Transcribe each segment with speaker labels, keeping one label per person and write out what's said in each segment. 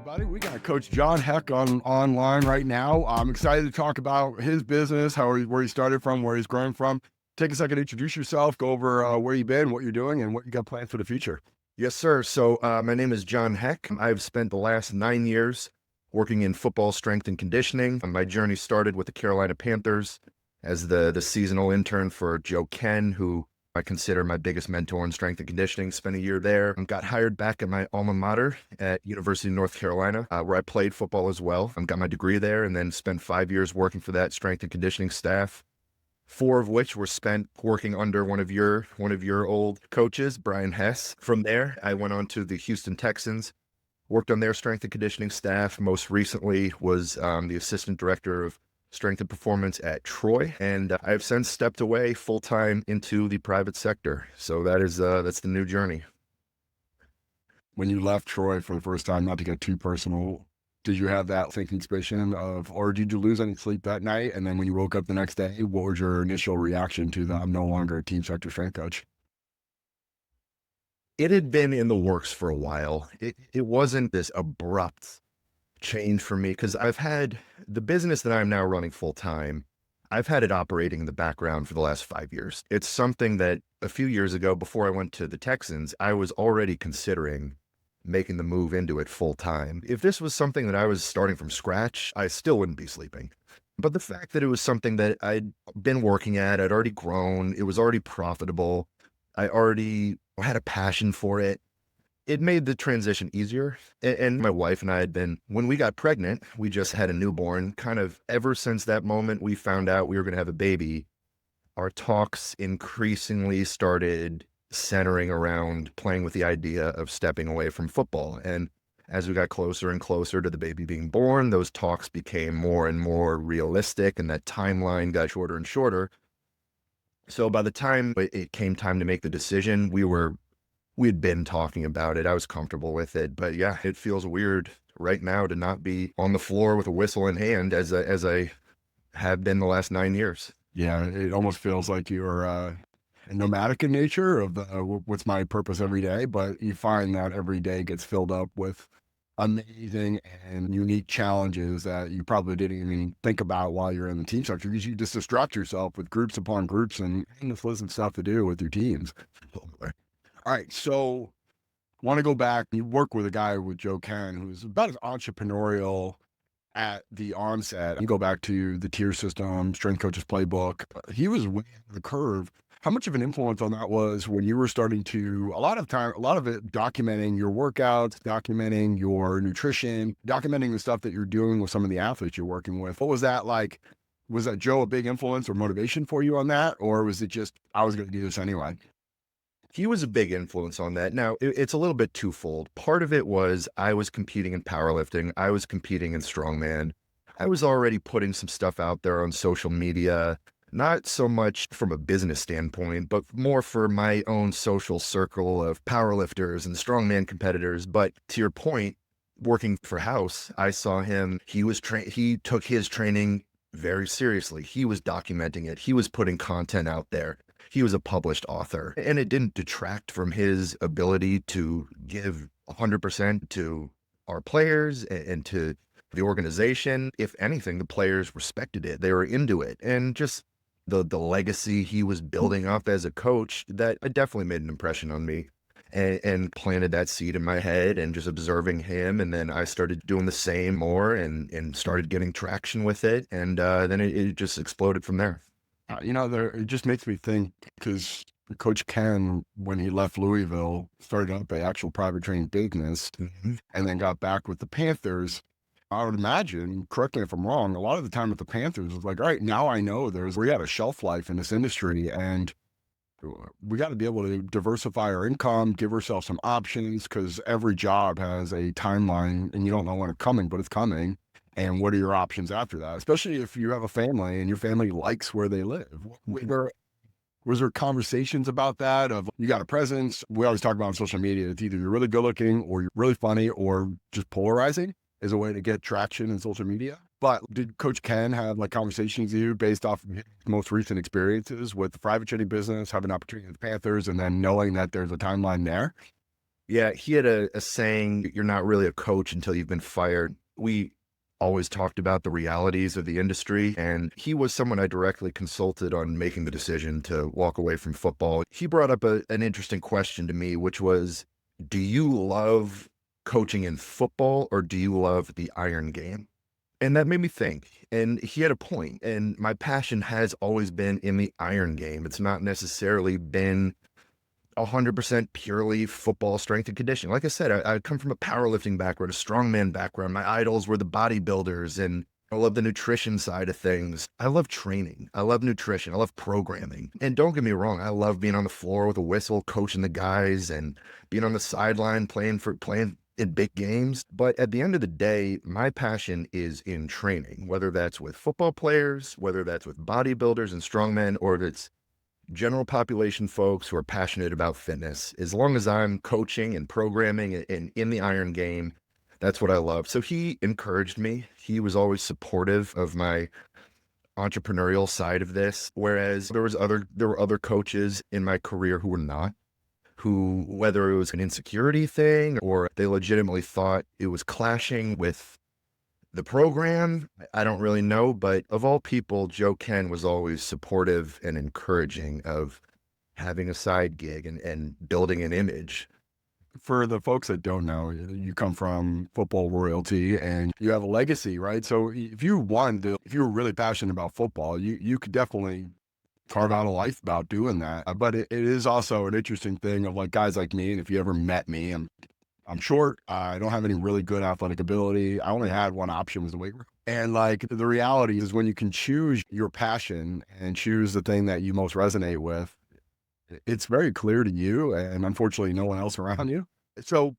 Speaker 1: everybody. We got Coach John Heck online right now. I'm excited to talk about his business, where he started from, where he's grown from. Take a second to introduce yourself, go over where you've been, what you're doing, and what you got planned for the future.
Speaker 2: Yes, sir. So my name is John Heck. I've spent the last 9 years working in football strength and conditioning. My journey started with the Carolina Panthers as the seasonal intern for Joe Ken, who I consider my biggest mentor in strength and conditioning. Spent a year there and got hired back at my alma mater at University of North Carolina, where I played football as well. Got my degree there and then spent 5 years working for that strength and conditioning staff. 4 of which were spent working under one of your old coaches, Brian Hess. From there, I went on to the Houston Texans, worked on their strength and conditioning staff. Most recently was the assistant director of strength and performance at Troy, and I have since stepped away full-time into the private sector. So that's the new journey.
Speaker 1: When you left Troy for the first time, not to get too personal, did you have that sinking suspicion or did you lose any sleep that night? And then when you woke up the next day, what was your initial reaction to the, I'm no longer a team sector strength coach?
Speaker 2: It had been in the works for a while. It wasn't this abrupt change for me because I've had the business that I'm now running full time. I've had it operating in the background for the last 5 years. It's something that a few years ago, before I went to the Texans, I was already considering making the move into it full time. If this was something that I was starting from scratch, I still wouldn't be sleeping. But the fact that it was something that I'd been working at, I'd already grown, it was already profitable, I already had a passion for it, it made the transition easier. And my wife and I had been, when we got pregnant, we just had a newborn. Kind of ever since that moment we found out we were going to have a baby, our talks increasingly started centering around playing with the idea of stepping away from football. And as we got closer and closer to the baby being born, those talks became more and more realistic, and that timeline got shorter and shorter. So by the time it came time to make the decision, we had been talking about it. I was comfortable with it, but yeah, it feels weird right now to not be on the floor with a whistle in hand as I have been the last 9 years.
Speaker 1: Yeah, it almost feels like you're nomadic in nature of what's my purpose every day, but you find that every day gets filled up with amazing and unique challenges that you probably didn't even think about while you're in the team structure, because you just distract yourself with groups upon groups and endless list of stuff to do with your teams. All right, so want to go back. You work with a guy with Joe Ken, who's about as entrepreneurial at the onset. You go back to the tier system, strength coaches playbook. He was way ahead of the curve. How much of an influence on that was when you were starting to, a lot of it documenting your workouts, documenting your nutrition, documenting the stuff that you're doing with some of the athletes you're working with? What was that like? Was that Joe a big influence or motivation for you on that? Or was it just, I was going to do this anyway?
Speaker 2: He was a big influence on that. Now, it's a little bit twofold. Part of it was I was competing in powerlifting. I was competing in strongman. I was already putting some stuff out there on social media, not so much from a business standpoint, but more for my own social circle of powerlifters and strongman competitors. But to your point, working for House, I saw him, he took his training very seriously. He was documenting it. He was putting content out there. He was a published author, and it didn't detract from his ability to give 100% to our players and to the organization. If anything, the players respected it. They were into it. And just the legacy he was building up as a coach, that it definitely made an impression on me and planted that seed in my head, and just observing him. And then I started doing the same more and started getting traction with it. And then it just exploded from there.
Speaker 1: It just makes me think, because Coach Ken, when he left Louisville, started up an actual private training business and then got back with the Panthers. I would imagine, correct me if I'm wrong, a lot of the time with the Panthers was like, all right, now I know we got a shelf life in this industry, and we got to be able to diversify our income, give ourselves some options, because every job has a timeline and you don't know when it's coming, but it's coming. And what are your options after that? Especially if you have a family and your family likes where they live. Was there conversations about that of, you got a presence? We always talk about on social media, it's either you're really good looking or you're really funny or just polarizing is a way to get traction in social media. But did Coach Ken have like conversations with you based off of his most recent experiences with the private training business, having an opportunity with the Panthers, and then knowing that there's a timeline there?
Speaker 2: Yeah, he had a saying, you're not really a coach until you've been fired. We always talked about the realities of the industry, and he was someone I directly consulted on making the decision to walk away from football. He brought up an interesting question to me, which was, do you love coaching in football or do you love the iron game? And that made me think. And he had a point. And my passion has always been in the iron game. It's not necessarily been 100% purely football strength and conditioning. Like I said, I come from a powerlifting background, a strongman background. My idols were the bodybuilders, and I love the nutrition side of things. I love training. I love nutrition. I love programming. And don't get me wrong, I love being on the floor with a whistle, coaching the guys, and being on the sideline playing in big games. But at the end of the day, my passion is in training, whether that's with football players, whether that's with bodybuilders and strongmen, or if it's general population folks who are passionate about fitness. As long as I'm coaching and programming and in the iron game, that's what I love. So he encouraged me. He was always supportive of my entrepreneurial side of this. Whereas there were other coaches in my career who were not, who, whether it was an insecurity thing or they legitimately thought it was clashing with the program, I don't really know, but of all people, Joe Ken was always supportive and encouraging of having a side gig and building an image.
Speaker 1: For the folks that don't know, you come from football royalty and you have a legacy, right? So if you were really passionate about football, you could definitely carve out a life about doing that. But it is also an interesting thing of like guys like me. And if you ever met me, I'm short. I don't have any really good athletic ability. I only had one option was the weight room. And like the reality is when you can choose your passion and choose the thing that you most resonate with, it's very clear to you and unfortunately no one else around you. So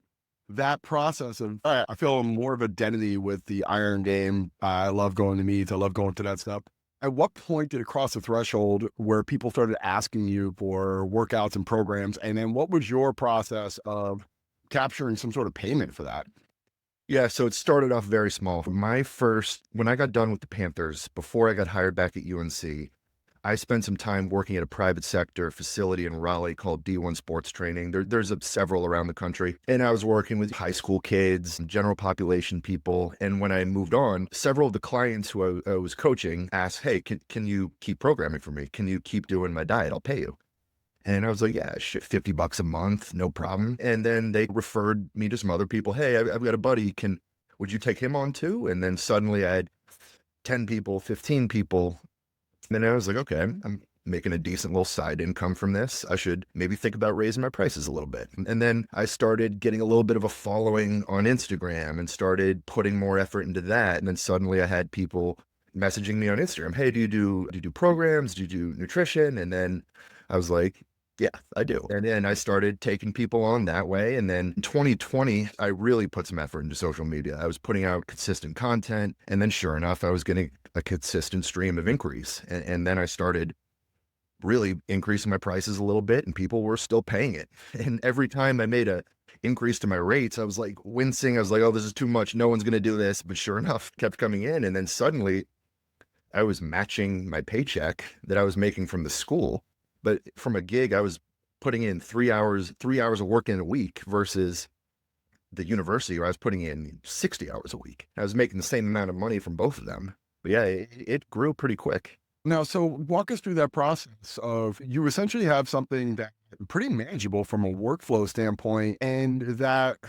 Speaker 1: that process of, all right, I feel more of identity with the iron game. I love going to meets. I love going to that stuff. At what point did it cross the threshold where people started asking you for workouts and programs? And then what was your process of capturing some sort of payment for that?
Speaker 2: Yeah, so it started off very small. When I got done with the Panthers, before I got hired back at UNC, I spent some time working at a private sector facility in Raleigh called D1 Sports Training. There's several around the country. And I was working with high school kids, general population people. And when I moved on, several of the clients who I was coaching asked, hey, can you keep programming for me? Can you keep doing my diet? I'll pay you. And I was like, yeah, shit, $50 a month, no problem. And then they referred me to some other people. Hey, I've got a buddy. Would you take him on too? And then suddenly I had 10 people, 15 people. Then I was like, okay, I'm making a decent little side income from this. I should maybe think about raising my prices a little bit. And then I started getting a little bit of a following on Instagram and started putting more effort into that. And then suddenly I had people messaging me on Instagram. Hey, do you do programs? Do you do nutrition? And then I was like, yeah, I do. And then I started taking people on that way. And then in 2020, I really put some effort into social media. I was putting out consistent content. And then sure enough, I was getting a consistent stream of inquiries. And then I started really increasing my prices a little bit and people were still paying it. And every time I made a increase to my rates, I was like wincing. I was like, oh, this is too much. No one's going to do this. But sure enough, kept coming in. And then suddenly I was matching my paycheck that I was making from the school. But from a gig, I was putting in 3 hours of work in a week versus the university where I was putting in 60 hours a week. I was making the same amount of money from both of them. But yeah, it grew pretty quick.
Speaker 1: Now, so walk us through that process of you essentially have something that pretty manageable from a workflow standpoint, and that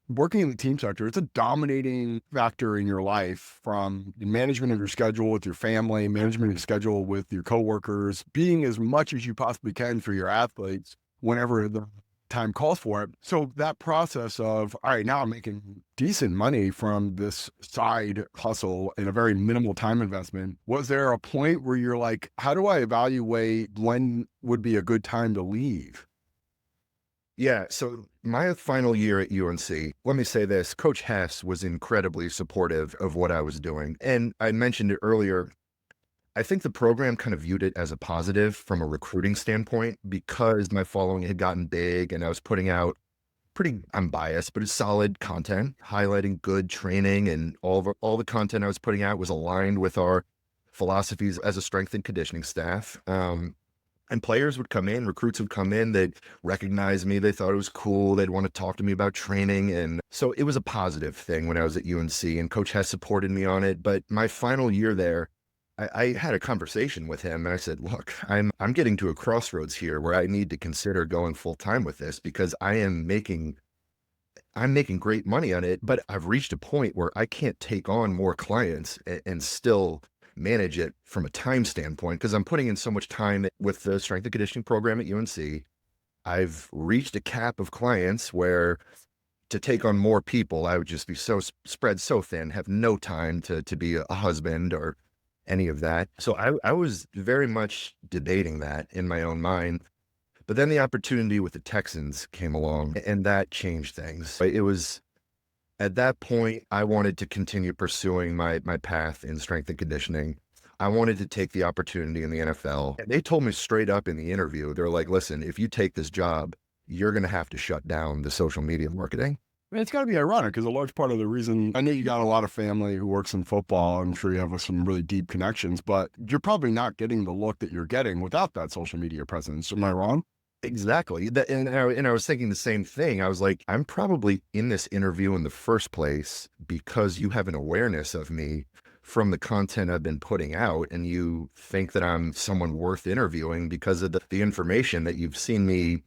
Speaker 1: working in the team sector, it's a dominating factor in your life from the management of your schedule with your family, management of your schedule with your coworkers, being as much as you possibly can for your athletes whenever the time calls for it. So that process of, all right, now I'm making decent money from this side hustle in a very minimal time investment. Was there a point where you're like, how do I evaluate when would be a good time to leave?
Speaker 2: Yeah, so my final year at UNC, let me say this, Coach Hess was incredibly supportive of what I was doing. And I mentioned it earlier, I think the program kind of viewed it as a positive from a recruiting standpoint because my following had gotten big and I was putting out I'm biased, but it's solid content, highlighting good training, and all the content I was putting out was aligned with our philosophies as a strength and conditioning staff. And players would come in, recruits would come in, they'd recognize me, they thought it was cool, they'd want to talk to me about training. And so it was a positive thing when I was at UNC, and Coach Hess supported me on it. But my final year there, I had a conversation with him and I said, look, I'm getting to a crossroads here where I need to consider going full time with this because I'm making great money on it, but I've reached a point where I can't take on more clients and still manage it from a time standpoint because I'm putting in so much time with the strength and conditioning program at UNC. I've reached a cap of clients where to take on more people, I would just be so spread so thin, have no time to be a husband or any of that. So I was very much debating that in my own mind. But then the opportunity with the Texans came along and that changed things. It was at that point, I wanted to continue pursuing my path in strength and conditioning. I wanted to take the opportunity in the NFL. And they told me straight up in the interview, they're like, listen, if you take this job, you're going to have to shut down the social media marketing.
Speaker 1: I mean, it's got to be ironic because a large part of the reason, I know you got a lot of family who works in football. I'm sure you have some really deep connections, but you're probably not getting the look that you're getting without that social media presence. Am I wrong?
Speaker 2: Exactly. And I was thinking the same thing. I was like, I'm probably in this interview in the first place because you have an awareness of me from the content I've been putting out, and you think that I'm someone worth interviewing because of the information that you've seen me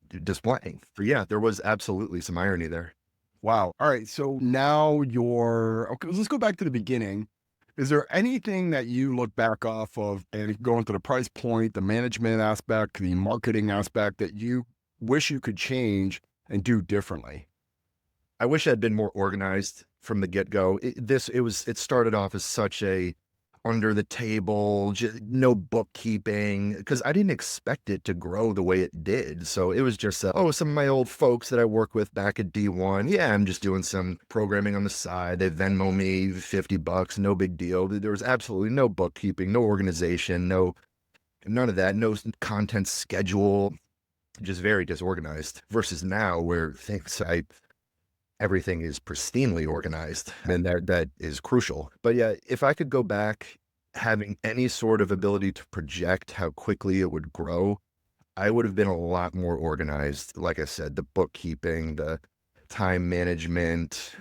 Speaker 2: displaying. So yeah, there was absolutely some irony there.
Speaker 1: Wow. All right. So now okay, let's go back to the beginning. Is there anything that you look back off of and going to the price point, the management aspect, the marketing aspect that you wish you could change and do differently?
Speaker 2: I wish I'd been more organized from the get-go. It started off as such a under the table, no bookkeeping, because I didn't expect it to grow the way it did. So it was just, some of my old folks that I work with back at D1. Yeah, I'm just doing some programming on the side. They Venmo me $50, no big deal. There was absolutely no bookkeeping, no organization, none of that, no content schedule, just very disorganized. Versus now where everything is pristinely organized, and that is crucial. But yeah, if I could go back having any sort of ability to project how quickly it would grow, I would have been a lot more organized. Like I said, the bookkeeping, the time management,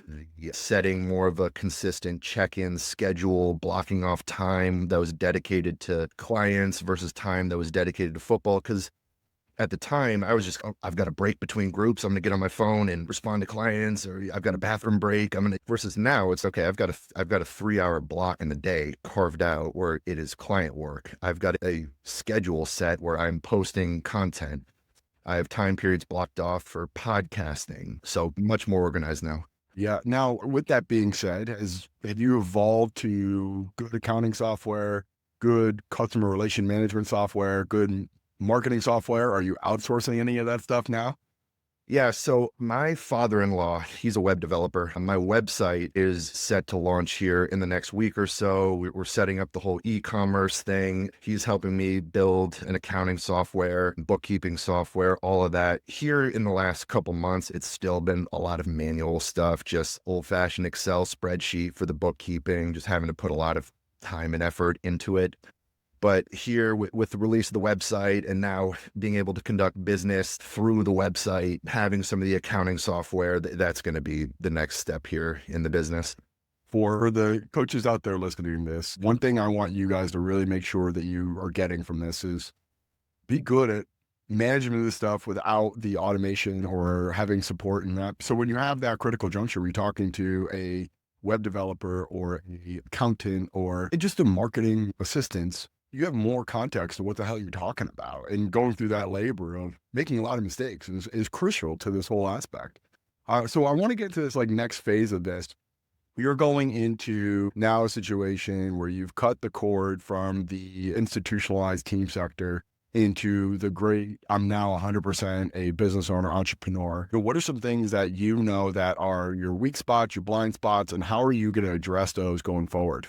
Speaker 2: setting more of a consistent check-in schedule, blocking off time that was dedicated to clients versus time that was dedicated to football. Because at the time, I was just, I've got a break between groups. I'm going to get on my phone and respond to clients, or I've got a bathroom break. Versus now it's okay. I've got a 3-hour block in the day carved out where it is client work. I've got a schedule set where I'm posting content. I have time periods blocked off for podcasting. So much more organized now.
Speaker 1: Yeah. Now, with that being said, have you evolved to good accounting software, good customer relation management software, good marketing software? Are you outsourcing any of that stuff now?
Speaker 2: Yeah, so my father-in-law, he's a web developer. My website is set to launch here in the next week or so. We're setting up the whole e-commerce thing. He's helping me build an accounting software, bookkeeping software, all of that. Here in the last couple months, it's still been a lot of manual stuff, just old-fashioned Excel spreadsheet for the bookkeeping, just having to put a lot of time and effort into it. But here with the release of the website and now being able to conduct business through the website, having some of the accounting software, that's going to be the next step here in the business.
Speaker 1: For the coaches out there listening to this, one thing I want you guys to really make sure that you are getting from this is be good at management of the stuff without the automation or having support in that. So when you have that critical juncture, you're talking to a web developer or a accountant or just a marketing assistant, you have more context of what the hell you're talking about. And going through that labor of making a lot of mistakes is crucial to this whole aspect. So I want to get to this next phase of this. You're going into now a situation where you've cut the cord from the institutionalized team sector into the great, I'm now 100% a business owner, entrepreneur. What are some things that you know that are your weak spots, your blind spots, and how are you going to address those going forward?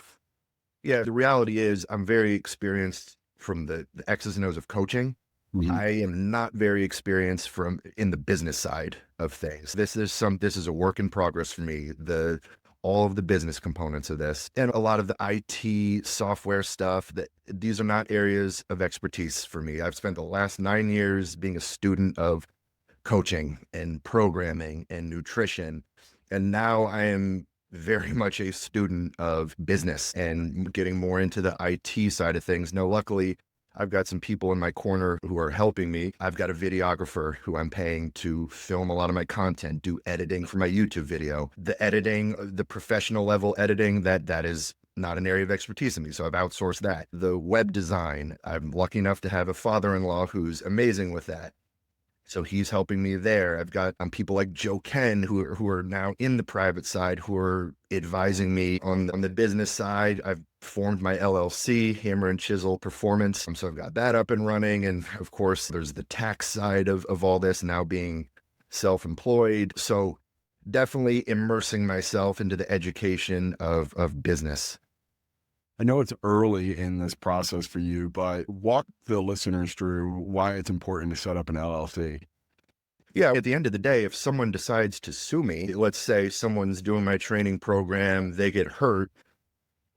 Speaker 2: Yeah, the reality is I'm very experienced from the X's and O's of coaching.
Speaker 1: Mhm.
Speaker 2: I am not very experienced in the business side of things. This is a work in progress for me. all of the business components of this and a lot of the IT software stuff. That these are not areas of expertise for me. I've spent the last 9 years being a student of coaching and programming and nutrition. And now I am very much a student of business and getting more into the IT side of things. Now, luckily, I've got some people in my corner who are helping me. I've got a videographer who I'm paying to film a lot of my content, do editing for my YouTube video. The editing, the professional level editing, that is not an area of expertise in me. So I've outsourced that. The web design, I'm lucky enough to have a father-in-law who's amazing with that. So he's helping me there. I've got people like Joe Ken who are now in the private side, who are advising me on the business side. I've formed my LLC, Hammer and Chisel Performance. So I've got that up and running. And of course, there's the tax side of all this, now being self-employed. So definitely immersing myself into the education of business.
Speaker 1: I know it's early in this process for you, but walk the listeners through why it's important to set up an LLC.
Speaker 2: Yeah, at the end of the day, if someone decides to sue me, let's say someone's doing my training program, they get hurt,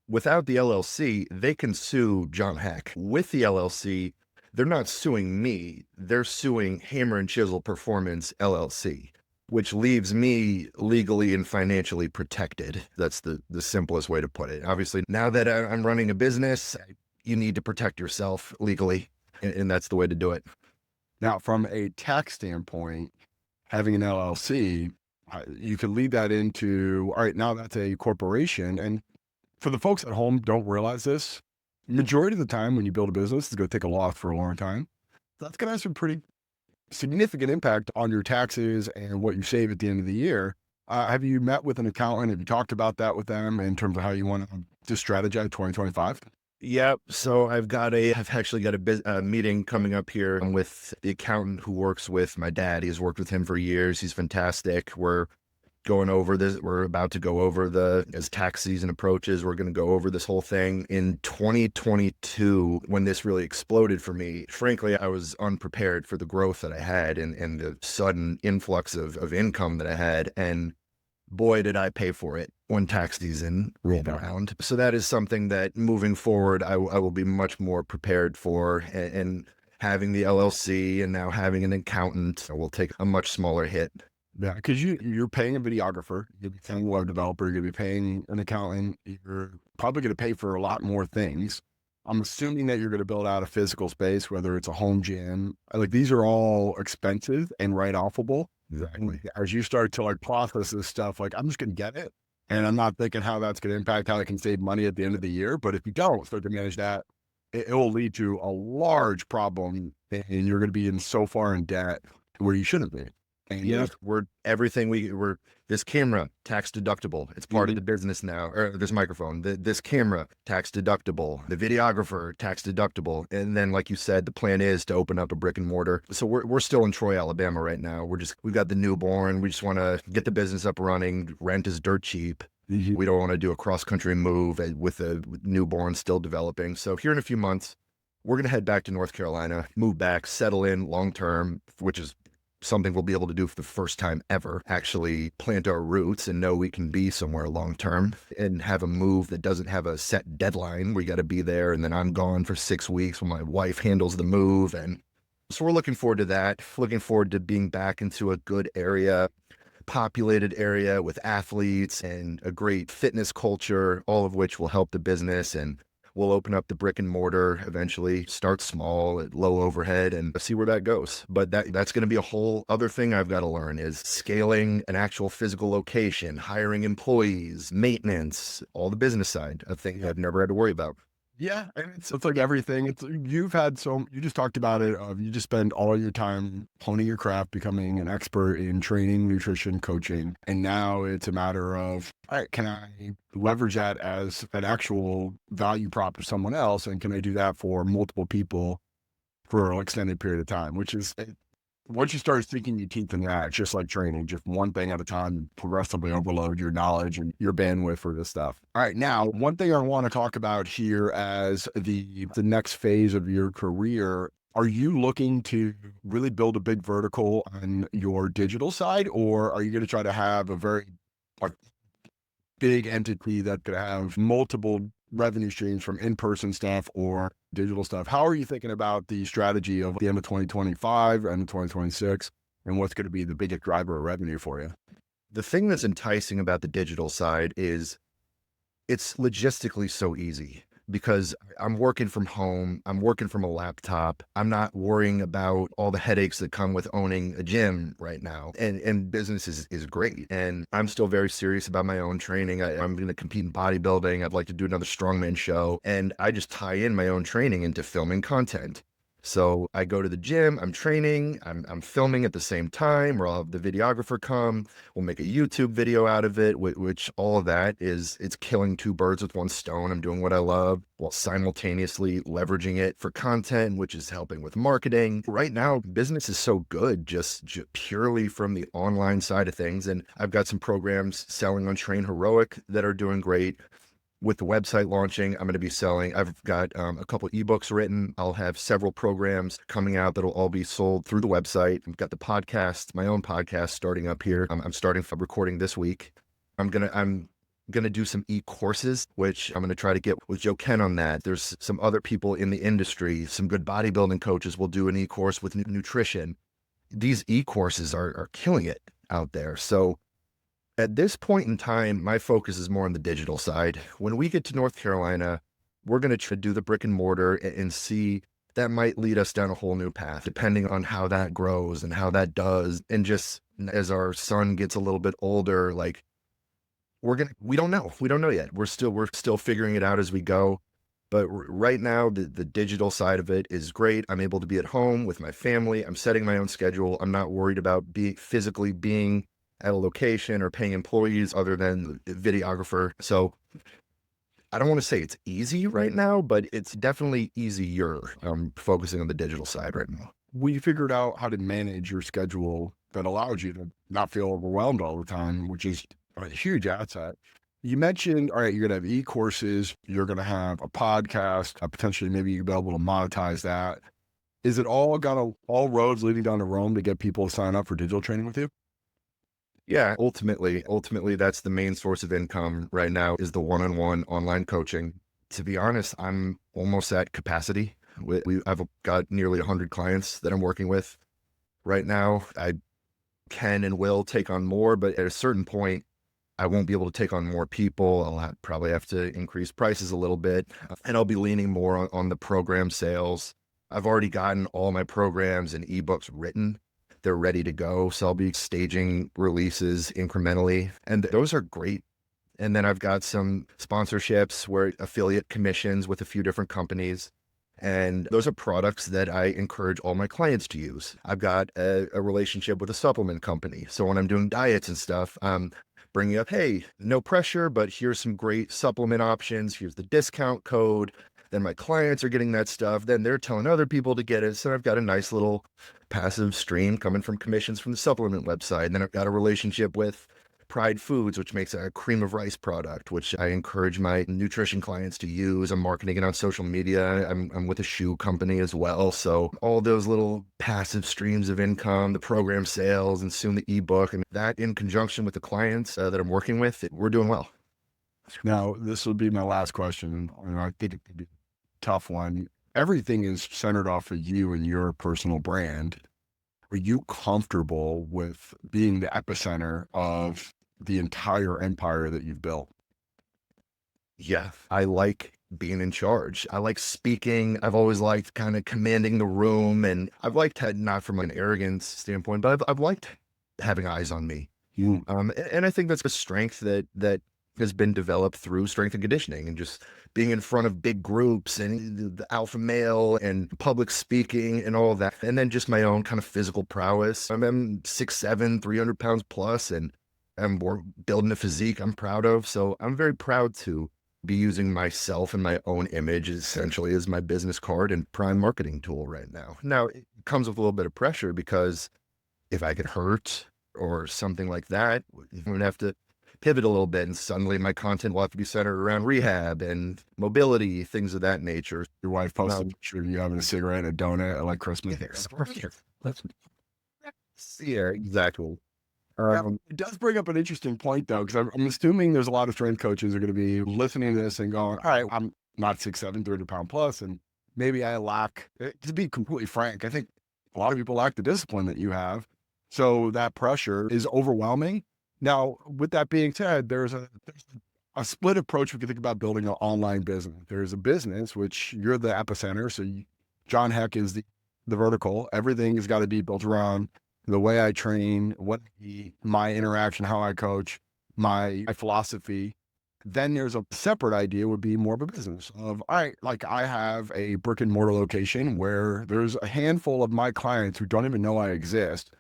Speaker 2: without the LLC, they can sue John Heck. With the LLC, they're not suing me, they're suing Hammer and Chisel Performance LLC, which leaves me legally and financially protected. That's the simplest way to put it. Obviously, now that I'm running a business, you need to protect yourself legally, and that's the way to do it.
Speaker 1: Now, from a tax standpoint, having an LLC, you can lead that into, all right, now that's a corporation. And for the folks at home don't realize this, majority of the time when you build a business, it's going to take a loss for a long time. That's going to have some pretty significant impact on your taxes and what you save at the end of the year. Have you met with an accountant? Have you talked about that with them in terms of how you want to strategize 2025?
Speaker 2: Yep. So I've actually got a meeting coming up here with the accountant who works with my dad. He's worked with him for years. He's fantastic. We're going over this. We're about to go over as tax season approaches, we're going to go over this whole thing. In 2022, when this really exploded for me, frankly, I was unprepared for the growth that I had and the sudden influx of income that I had. And boy, did I pay for it when tax season rolled around. So that is something that moving forward, I will be much more prepared for. And having the LLC and now having an accountant will take a much smaller hit.
Speaker 1: Yeah, because you're paying a videographer, you're going to be paying a web developer, you're going to be paying an accountant, you're probably going to pay for a lot more things. I'm assuming that you're going to build out a physical space, whether it's a home gym. Like, these are all expensive and write-offable.
Speaker 2: Exactly.
Speaker 1: As you start to process this stuff, I'm just going to get it. And I'm not thinking how that's going to impact how I can save money at the end of the year. But if you don't start to manage that, it will lead to a large problem, and you're going to be so far in debt where you shouldn't be. And
Speaker 2: yes, we're this camera tax deductible. It's part of the business now. Or this microphone, this camera tax deductible, the videographer tax deductible. And then, like you said, the plan is to open up a brick and mortar. So we're still in Troy, Alabama right now. We've got the newborn. We just want to get the business up running. Rent is dirt cheap. We don't want to do a cross country move with a newborn still developing. So here in a few months, we're going to head back to North Carolina, move back, settle in long term, which is something we'll be able to do for the first time ever, actually plant our roots and know we can be somewhere long term and have a move that doesn't have a set deadline. We got to be there, and then I'm gone for 6 weeks when my wife handles the move. And so we're looking forward to that, looking forward to being back into a good area, populated area with athletes and a great fitness culture, all of which will help the business. And we'll open up the brick and mortar eventually, start small at low overhead and see where that goes. But that's going to be a whole other thing I've got to learn, is scaling an actual physical location, hiring employees, maintenance, all the business side of things I've never had to worry about.
Speaker 1: Yeah, and it's like everything. You just talked about it. You just spend all your time honing your craft, becoming an expert in training, nutrition, coaching, and now it's a matter of, all right, can I leverage that as an actual value prop to someone else, and can I do that for multiple people for an extended period of time? Which is, once you start sinking your teeth in that, it's just like training, just one thing at a time, progressively overload your knowledge and your bandwidth for this stuff. All right. Now, one thing I want to talk about here as the next phase of your career, are you looking to really build a big vertical on your digital side, or are you going to try to have a very big entity that could have multiple revenue streams from in-person stuff or digital stuff. How are you thinking about the strategy of the end of 2025 and 2026, and what's going to be the biggest driver of revenue for you?
Speaker 2: The thing that's enticing about the digital side is it's logistically so easy because I'm working from home. I'm working from a laptop. I'm not worrying about all the headaches that come with owning a gym right now. And business is great. And I'm still very serious about my own training. I'm going to compete in bodybuilding. I'd like to do another strongman show. And I just tie in my own training into filming content. So I go to the gym, I'm training, I'm filming at the same time, or I'll have the videographer come, we'll make a YouTube video out of it, which all of that it's killing two birds with one stone. I'm doing what I love while simultaneously leveraging it for content, which is helping with marketing. Right now, business is so good, just purely from the online side of things. And I've got some programs selling on Train Heroic that are doing great. With the website launching, I'm going to be selling. I've got a couple ebooks written. I'll have several programs coming out that'll all be sold through the website. I've got the podcast, my own podcast starting up here. I'm starting recording this week. I'm gonna do some e-courses, which I'm gonna try to get with Joe Ken on that. There's some other people in the industry, some good bodybuilding coaches will do an e-course with nutrition. These e-courses are killing it out there. So at this point in time, my focus is more on the digital side. When we get to North Carolina, we're going to try to do the brick and mortar and see that might lead us down a whole new path, depending on how that grows and how that does. And just as our son gets a little bit older, like we don't know yet. We're still figuring it out as we go. But right now, the digital side of it is great. I'm able to be at home with my family. I'm setting my own schedule. I'm not worried about physically being at a location or paying employees other than the videographer. So I don't want to say it's easy right now, but it's definitely easier. I'm focusing on the digital side right now.
Speaker 1: We figured out how to manage your schedule that allows you to not feel overwhelmed all the time, which is a huge asset. You mentioned, all right, you're going to have e-courses, you're going to have a podcast, potentially maybe you'll be able to monetize that. Is it all all roads leading down to Rome to get people to sign up for digital training with you?
Speaker 2: Yeah, ultimately, that's the main source of income right now is the one-on-one online coaching. To be honest, I'm almost at capacity. I've got nearly 100 clients that I'm working with right now. I can and will take on more, but at a certain point, I won't be able to take on more people. Probably have to increase prices a little bit, and I'll be leaning more on the program sales. I've already gotten all my programs and ebooks written. They're ready to go. So I'll be staging releases incrementally, and those are great. And then I've got some sponsorships where affiliate commissions with a few different companies. And those are products that I encourage all my clients to use. I've got a relationship with a supplement company. So when I'm doing diets and stuff, I'm bringing up, hey, no pressure, but here's some great supplement options. Here's the discount code. Then my clients are getting that stuff. Then they're telling other people to get it. So I've got a nice little passive stream coming from commissions from the supplement website. And then I've got a relationship with Pride Foods, which makes a cream of rice product, which I encourage my nutrition clients to use. I'm marketing it on social media. I'm with a shoe company as well. So all those little passive streams of income, the program sales, and soon the ebook, and that in conjunction with the clients that I'm working with, we're doing well.
Speaker 1: Now, this will be my last question. I think it could be a tough one. Everything is centered off of you and your personal brand. Are you comfortable with being the epicenter of the entire empire that you've built?
Speaker 2: Yeah, I like being in charge. I like speaking. I've always liked kind of commanding the room, and I've liked that not from an arrogance standpoint, but I've liked having eyes on me. And I think that's a strength that has been developed through strength and conditioning and just being in front of big groups and the alpha male and public speaking and all of that. And then just my own kind of physical prowess. I'm 6'7", 300 pounds plus, and I'm building a physique I'm proud of. So I'm very proud to be using myself and my own image essentially as my business card and prime marketing tool right now. Now, it comes with a little bit of pressure because if I get hurt or something like that, I'm going to have to pivot a little bit, and suddenly my content will have to be centered around rehab and mobility, things of that nature.
Speaker 1: Your wife posted a picture of you having a cigarette and a donut at like Christmas.
Speaker 2: Yeah, exactly.
Speaker 1: Yeah, it does bring up an interesting point though, because I'm assuming there's a lot of strength coaches are going to be listening to this and going, all right, I'm not 6'7", 300-pound plus, and maybe I lack, to be completely frank, I think a lot of people lack the discipline that you have. So that pressure is overwhelming. Now, with that being said, there's a split approach we can think about building an online business. There's a business, which you're the epicenter. So John Heck is the vertical. Everything has got to be built around the way I train, my interaction, how I coach, my philosophy. Then there's a separate idea would be more of a business of, I have a brick and mortar location where there's a handful of my clients who don't even know I exist.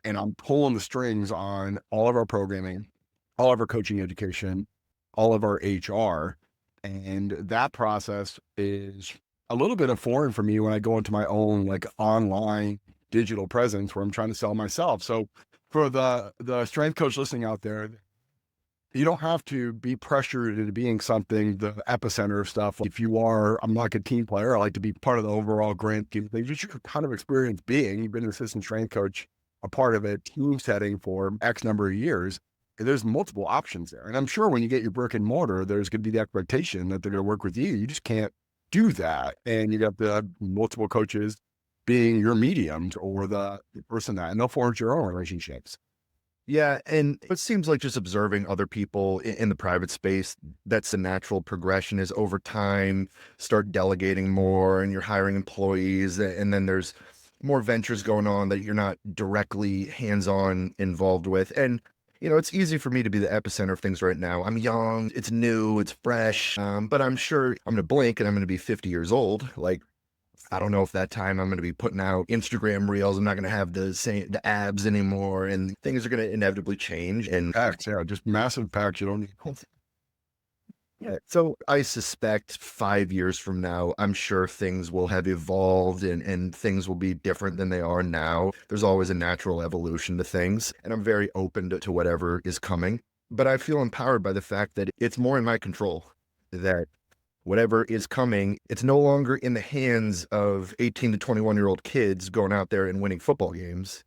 Speaker 1: And I'm pulling the strings on all of our programming, all of our coaching education, all of our HR. And that process is a little bit of foreign for me when I go into my own like online digital presence where I'm trying to sell myself. So for the strength coach listening out there, you don't have to be pressured into being something, the epicenter of stuff. If you are, I'm like a team player. I like to be part of the overall grand scheme of things, which you're kind of experienced being. You've been an assistant strength coach, a part of a team setting for X number of years. There's multiple options there. And I'm sure when you get your brick and mortar, there's going to be the expectation that they're going to work with you. You just can't do that. And you got the multiple coaches being your mediums or the person that, and they'll forge your own relationships.
Speaker 2: Yeah, and it seems like just observing other people in the private space, that's the natural progression is over time, start delegating more and you're hiring employees. And then there's more ventures going on that you're not directly hands-on involved with. And, it's easy for me to be the epicenter of things right now. I'm young, it's new, it's fresh, but I'm sure I'm going to blink and I'm going to be 50 years old. Like, I don't know if that time I'm going to be putting out Instagram reels. I'm not going to have the abs anymore, and things are going to inevitably change. And
Speaker 1: Packs, yeah, just massive packs. You don't need.
Speaker 2: yeah, so I suspect 5 years from now, I'm sure things will have evolved and things will be different than they are now. There's always a natural evolution to things, and I'm very open to whatever is coming. But I feel empowered by the fact that it's more in my control, that whatever is coming, it's no longer in the hands of 18 to 21-year-old kids going out there and winning football games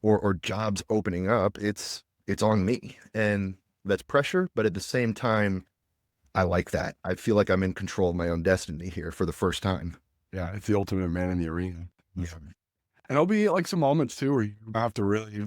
Speaker 2: or jobs opening up. It's on me. And that's pressure, but at the same time, I like that. I feel like I'm in control of my own destiny here for the first time.
Speaker 1: Yeah, it's the ultimate man in the arena.
Speaker 2: Yeah.
Speaker 1: And there'll be like some moments too where you have to really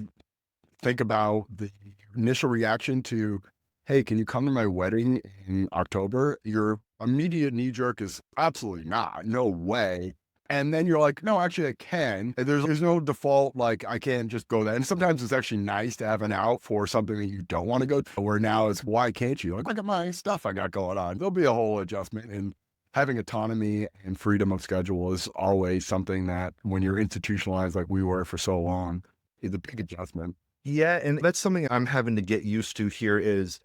Speaker 1: think about the initial reaction to, hey, can you come to my wedding in October? Your immediate knee jerk is absolutely not, no way. And then you're like, no, actually I can. And there's no default, like I can't just go there. And sometimes it's actually nice to have an out for something that you don't want to go to, where now it's, why can't you? Like, look at my stuff I got going on. There'll be a whole adjustment, and having autonomy and freedom of schedule is always something that when you're institutionalized like we were for so long, is a big adjustment.
Speaker 2: Yeah, and that's something I'm having to get used to here is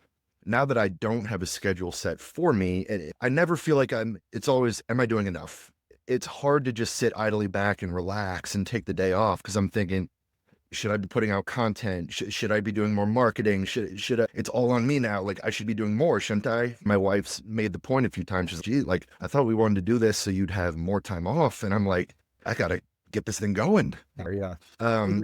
Speaker 2: now that I don't have a schedule set for me, and I never feel like it's always, am I doing enough? It's hard to just sit idly back and relax and take the day off because I'm thinking, should I be putting out content? Should I be doing more marketing? Should I? It's all on me now. Like, I should be doing more, shouldn't I? My wife's made the point a few times. She's like, gee, like, I thought we wanted to do this so you'd have more time off. And I'm like, I got to get this thing going.
Speaker 1: Yeah.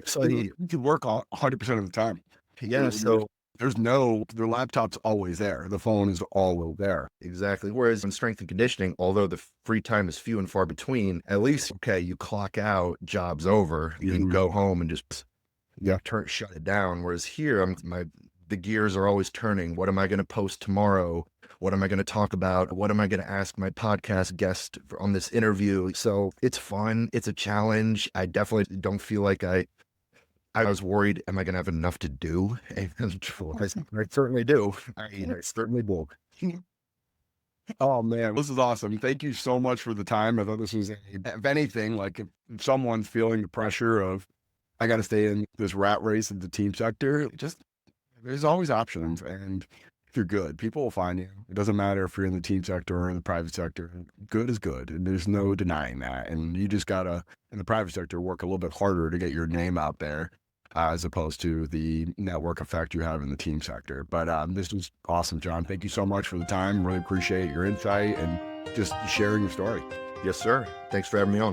Speaker 2: So
Speaker 1: You can work 100% of the time.
Speaker 2: yeah, so
Speaker 1: Their laptop's always there. The phone is always there.
Speaker 2: exactly. Whereas in strength and conditioning, although the free time is few and far between, at least, okay, you clock out, job's over, you can go home and just shut it down. Whereas here, the gears are always turning. What am I going to post tomorrow? What am I going to talk about? What am I going to ask my podcast guest on this interview? So it's fun. It's a challenge. I definitely don't feel like I was worried, am I going to have enough to do? And I certainly do. I certainly will.
Speaker 1: Oh man, this is awesome. Thank you so much for the time. I thought this was, if anything, like if someone's feeling the pressure of, I got to stay in this rat race of the team sector, there's always options. And if you're good, people will find you. It doesn't matter if you're in the team sector or in the private sector. Good is good. And there's no denying that. And you just got to, in the private sector, work a little bit harder to get your name out there, as opposed to the network effect you have in the team sector. But this was awesome, John. Thank you so much for the time. Really appreciate your insight and just sharing your story.
Speaker 2: Yes, sir. Thanks for having me on.